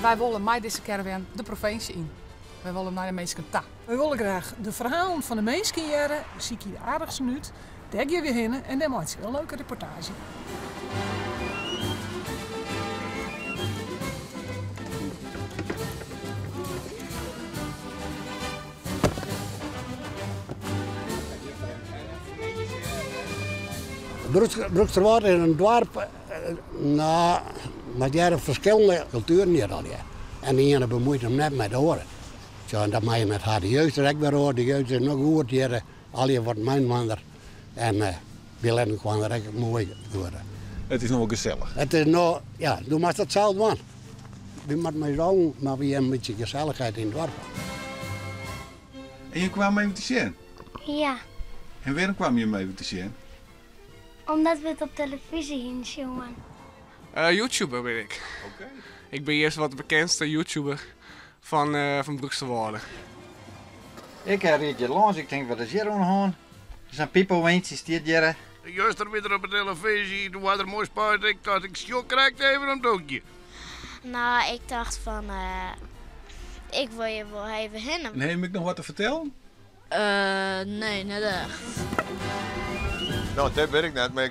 Wij willen met deze caravan de provincie in. Wij willen naar de mensen toe. We willen graag de verhalen van de mensen jaren, zie je de aardigste minuut, daar je weer heen en dan maakt ze een leuke reportage. Broeksterwaard is een dorp, met jaren verschillende culturen hier al. Ja. En die ene bemoeit hem net met horen. Zo, dat mag je met haar de jeugd er ook weer horen. De jeugd is nog goed hier, al je wordt mijn mander. En we leven gewoon er ook mooi door. Het is nog wel gezellig. Het is nog, ja, doe maar dat zelf doen. We moeten maar zo, maar we hebben een beetje gezelligheid in het dorp. En je kwam mee te zien? Ja, En waarom kwam je mee te zien? omdat we het op televisie zien, jongen. YouTuber ben ik. Oké. Ik ben eerst wat de bekendste YouTuber van Broeksterwaarde. Ik rijd je langs, ik denk wat is hier aan de hand? Er zijn piepelwindjes die hier. Juist er weer op de televisie, toen was er mooi spaard. Ik dacht, ik schok krijg even een doekje. Nou, ik dacht van, ik wil je wel even heen. En heb ik nog wat te vertellen? Nee, niet echt. Nou, dat weet ik net, maar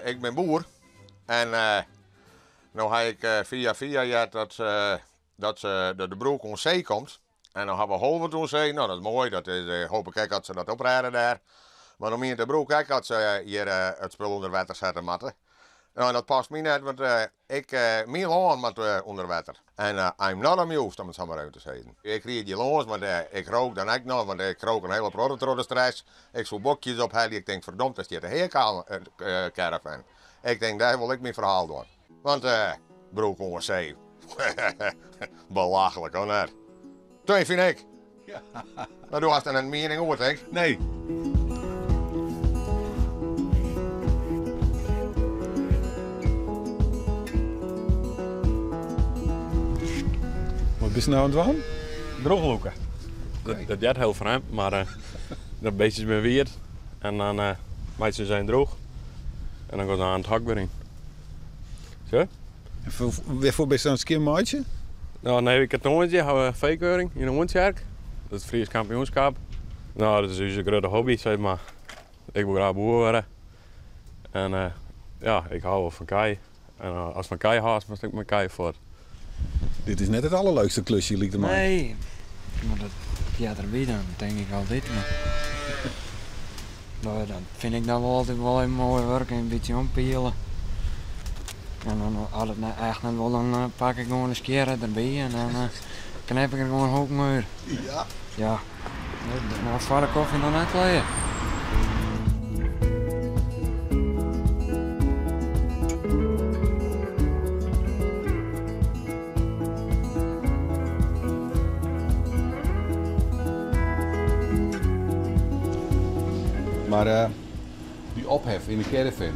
ik ben boer. En nou heb ik via ja, dat de broek om zee komt. En dan hebben we Holwert om zee. Nou, dat is mooi. Dat is, hoop ik dat ze dat oprijden daar. Maar dan in de broek kijk dat ze hier het spul onder water zetten matten. Nou, dat past me net, want mijn loon moet onder water. En I'm not amused om het zo maar uit te zeggen. Ik rijd die loons, maar ik rook dan ook nog, want ik rook een hele product door de stress. Ik zoek bokjes op, ik denk verdomd, dat is hier de caravan. Ik denk, daar wil ik mijn verhaal doen. Want broek onder zee. Belachelijk hoor, net. Twee vind ik. Ja. Nou, doe hast dan een mening over, denk ik. Nee. Wat is je nou aan het doen? Droogloeken. Dat gaat heel vreemd, maar dat beestjes ben weer. En dan maakt ze zijn droog. En dan gaat het aan het hak weer in. Zo? En waarvoor ben je dan een skimmaatje? Nou, dan heb ik het nooitje, hebben we veekeuring in een Hoensjerk. Dat is het Fries kampioenschap. Nou, dat is dus een grote hobby, zeg maar. Ik wil graag boer worden. En ja, ik hou wel van kei. En als mijn kei haast, dan ik mijn kei voor. Dit is net het allerleukste klusje, lijkt het mij. Nee, maar dat ja, erbij dan, denk ik altijd. Maar nou, dat vind ik dan wel altijd wel een mooi werk en een beetje ompielen. En dan als het echt niet wil, dan pak ik gewoon een keer erbij en dan knijp ik er gewoon een hoop muur. Ja. Ja, nou voor de koffie dan uitleggen. Maar die ophef in de caravan,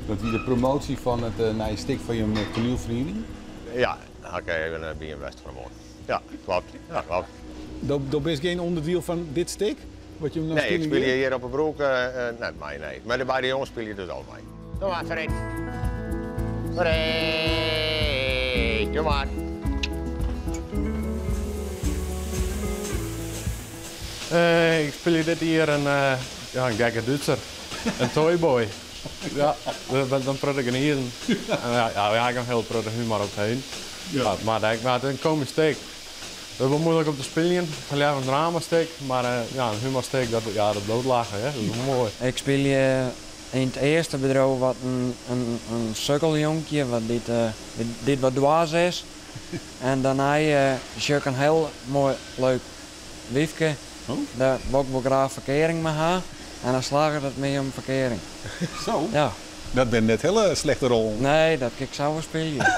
dat is de promotie van het naar je stik van je toneelvereniging? Ja, oké, even bij een West van morgen. Ja, klopt. Ja, klopt. Dat is geen onderdeel van dit stik? Wat je hem Nee, ik speel hier op een broek net mee, nee. Maar bij de jongens speel je dus al mee. Doe maar, Fred. Fred, doe maar. Ik speel dit hier een gekke Duitser. Een toyboy. Ja, dan protagonisten. Ja, ik heb heel protagonisten maar ook heen. Ja. Maar het is een komisch steek. Dat is wel moeilijk om te spelen. Ik leer een drama-steek, maar ja, een humorsteek, dat blootlachen, hè? Dat is wel mooi. Ik speel in het eerste bedrijf wat een sukkeljonkje, wat dit wat dwaas is. En daarna zie ik een heel mooi, leuk wiefje. Oh? Daar wil ik wel graag verkering mee hebben. En dan slagen het mee om verkering. Zo? Ja. Dat ben net een hele slechte rol. Nee, dat kan ik zo wel spelen.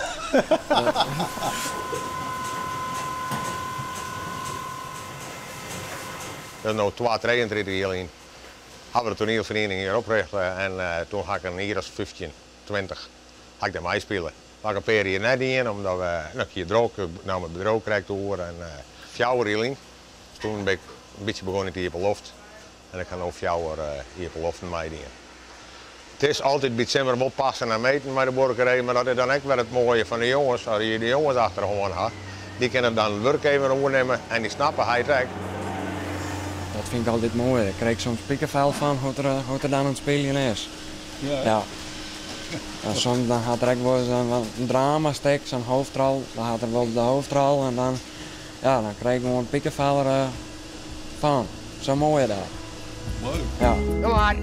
Dat is nu 32 jaar in. Hebben we de toneelvereniging hier opgericht en toen ga ik een hier als 15, 20 ga ik daar mee spelen. Ga ik een paar jaar net in, omdat we een keer droog, nou mijn bedrijf krijg te horen en fjouwerreeling. Dus toen ben ik een beetje begonnen hier op loft. En ik ga nu fjouwer hier op loft meedoen. Het is altijd bij het zimmer wel passen en meten met de boerderij, maar dat is dan ook weer het mooie van de jongens. Als je de jongens achter gewoon had, die kunnen dan het werk even overnemen en die snappen hij trekt. Dat vind ik altijd mooi. Ik krijg zo'n spiekervel van hoe er dan aan het spelen is. Ja. En soms dan gaat er ook wel eens een dramastuk, zo'n hoofdrol. Dan gaat er wel de hoofdrol en dan, ja, dan krijg ik gewoon een pikkenvel van. Zo mooi is dat. Leuk. Ja. Kom maar.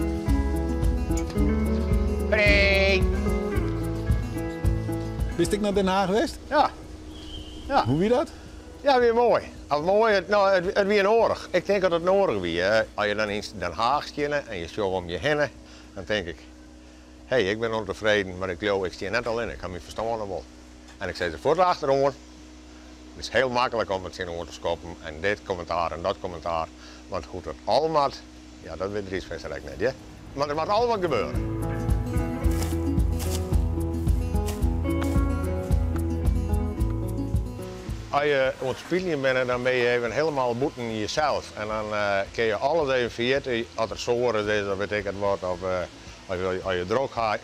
Hey. Wist ik naar Den Haag geweest? Ja. Ja. Hoe wie dat? Ja, weer mooi. Het weer een oorlog. Ik denk dat het een oorlog weer. Als je dan in Den Haag schinnen en je zo om je heen, dan denk ik, hé, ik ben ontevreden, maar ik geloof, ik sta net al in, ik kan me verstaan wel. En ik zei ze voor de achteroor. Het is heel makkelijk om het in oor te schoppen en dit commentaar en dat commentaar. Want hoe het allemaal, ja, dat weet Dries verder net, ja. Maar er moet allemaal gebeuren. Als je aan het spelen bent, dan ben je even helemaal boeten jezelf. En dan kun je alles even vergeten. Als er zoren is, of weet ik het wat, of als je droog gaat.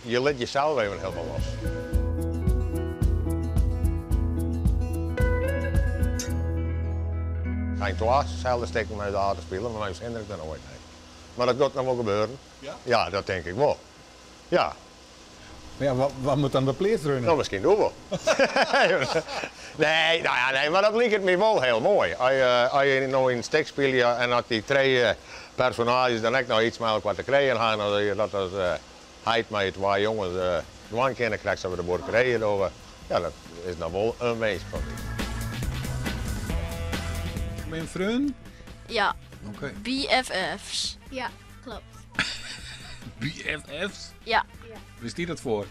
Je laat jezelf even helemaal los. Ga je toch hetzelfde steken met de auto spelen, maar dan hinder ik dat nooit. Nee. Maar dat gaat nog wel gebeuren. Ja? Ja, dat denk ik wel. Ja. Ja, wat moet dan de pleet runnen? Nou, misschien doen we. Nee, nou ja, nee, maar dat lijkt het me wel heel mooi. Als je nou in een stek speelt en dat die twee personages dan ook nog iets met wat te krijgen gaan, dat als heid met twee jongens dwang kennen krijgt ze de boerderijen over. Ja, dat is dan wel een mens van mij. Ben je een vriend? Ja. Oké. BFF's. Ja, klopt. BFF's? Ja. Wist die dat voor?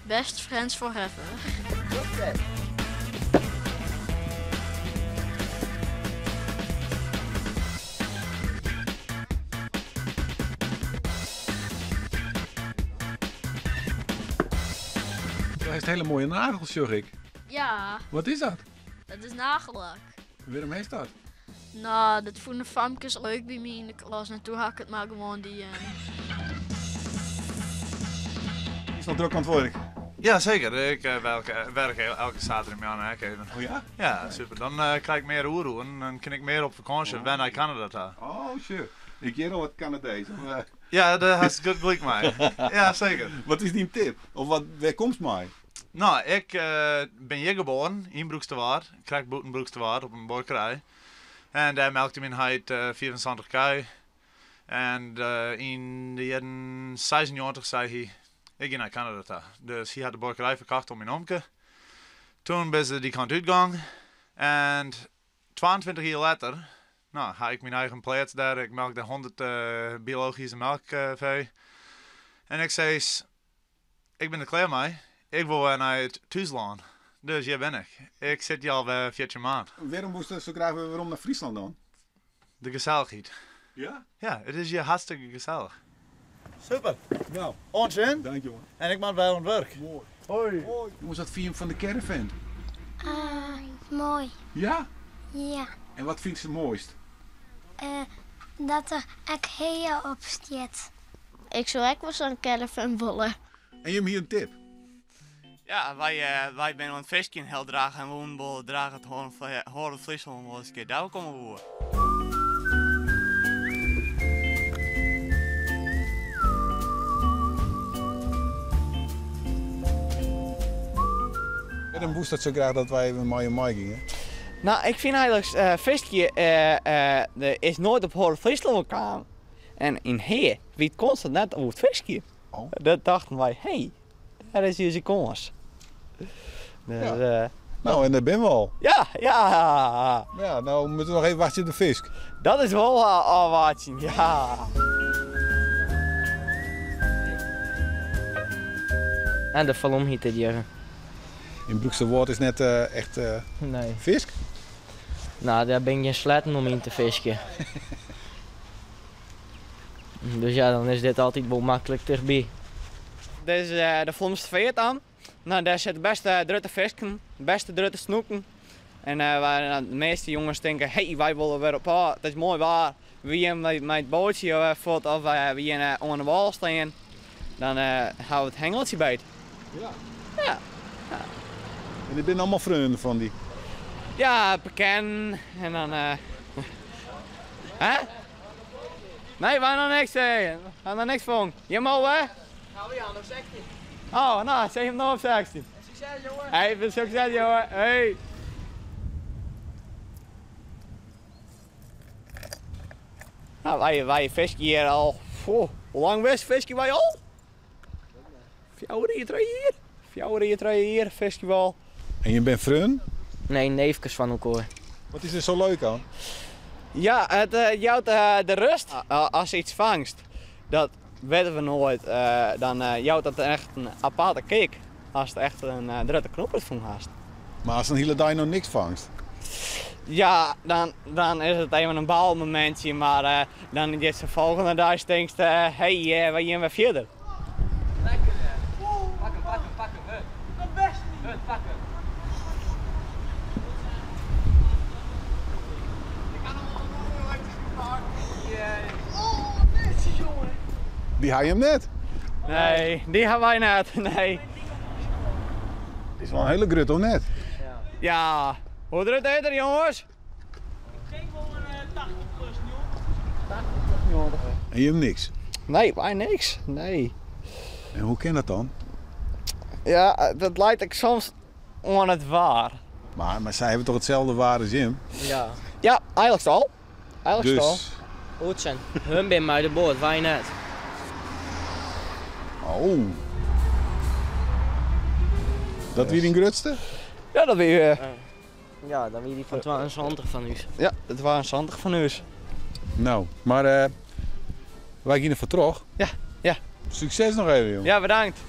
Best friends forever. Dat is hele mooie nagels, zag ik. Ja, Wat is dat? dat is nagellak. Waarom heeft dat? Nou, dat vonden famkes leuk bij mij in de klas en toen had ik het maar gewoon die... Is nog druk aan het werk? Ja, zeker. Ik werk elke zaterdag aan het even. Oh ja? Ja, super. Dan krijg ik meer oeroe en dan kan ik meer op vakantie wanneer ik Canada daar. Oh, sure. Ik ken al wat Canadees. Ja, dat has goed gelijk mij. Ja, zeker. Wat is die tip? Of waar komt mij? Nou, ik ben hier geboren in Broeksterwaard. Ik krijg boeten Broeksterwaard op een boerderij. En daar melkte mijn huid 24 kei. En in de jaren 96 zei hij, ik ga naar Canada daar. Dus hij had de boerderij verkocht om mijn omke. Toen ben ze die kant uitgegaan. En 22 jaar later, nou, had ik mijn eigen plaats daar. Ik melkte 100 biologische melkvee. En ik zei, ik ben er klaar mee. Ik wil naar het Thuisland. Dus hier ben ik. Ik zit hier al 14 maanden. Waarom moest je zo graag waarom naar Friesland dan? De gezelligheid. Ja? Ja, het is hier hartstikke gezellig. Super. Nou, Ons in. dank jongen. En ik maak wel aan het werk. Mooi. Hoi. Jongens, wat vind je van de caravan? Mooi. Ja? Ja. En wat vindt ze het mooist? Dat er ook heel op staat. Ik zou ook wel zo'n caravan willen. En je hebt hier een tip. Ja, wij zijn aan het visje in heel dragen en we dragen het horen Friesland wel eens een keer daar komen wonen. Waarom moest dat zo graag dat wij even met je gingen? Nou, ik vind eigenlijk visje is nooit op horen Friesland gekomen. En in Heer weet constant net over het visje. Oh. Dat dachten wij, hé, daar is hier kans. Dus, ja. Nou, en daar ben we al. Ja. Ja, nou moeten we nog even wachten op de vis. Dat is wel al wachten, ja. En de valom hitte hier. In Broeksterwaard is net echt nee. vis? Nou, daar ben je sletten om in te visken. Dus ja, dan is dit altijd wel makkelijk dichtbij. Dit is de Vlomste veert aan. Nou, daar zitten best drutte visken, best drutte snoeken. En de meeste jongens denken, hey, wij willen weer op haar. Dat is mooi waar. We hebben met het bootje voort of we aan de wal staan. dan houden we het hengeltje bij. Ja. Ja. En die zijn allemaal vrienden van die. Ja, bekend en dan. Hè? Nee, we hebben nog niks. We hebben nog niks van. Je mag hè? Nou ja, nog 16. Oh, nou, zeg hem nog op 16. Succes, jongen. Hey, veel succes, jongen. Hey. Nou, wij vissen hier al. Hoe lang vissen wij al? 4 uur hier, festival. En je bent vriend? Nee, neefjes van elkaar. Wat is er zo leuk aan? Ja, het jouwt de rust. Als je iets vangst, dat weten we nooit. Dan jouwt dat echt een aparte kick. Als het echt een drukke knop is van haast. Maar als een hele dag nog niks vangst? Ja, dan is het even een balmomentje, maar dan is de volgende dag denkt hey, waar gaan we verder? Lekker hè. Pak hem. Dat best niet. Pak hem. Ik kan hem al elektrisch pakken. Oh, wat netjes jongen. Die haal je hem net? Nee, die gaan wij net, nee. Het is wel een hele grut, of net? Ja, hoe druk is er jongens? Ik denk wel een 80 plus joh. En je hebt niks? Nee, wij niks. Nee. En hoe kan dat dan? Ja, dat lijkt ik soms on het waar. Maar zij hebben toch hetzelfde waarde als Jim? Ja. Ja, eigenlijk al. Dus. Goed zijn. Hun ben mij de boord, wij net. Oh. Dat wie die grutste? Ja, dat weer. Ja, dan wie die van 22 van u. Ja, het waren 20 van u. Nou, maar wij gaan ervoor terug. Ja. Succes nog even, jongen. Ja, bedankt.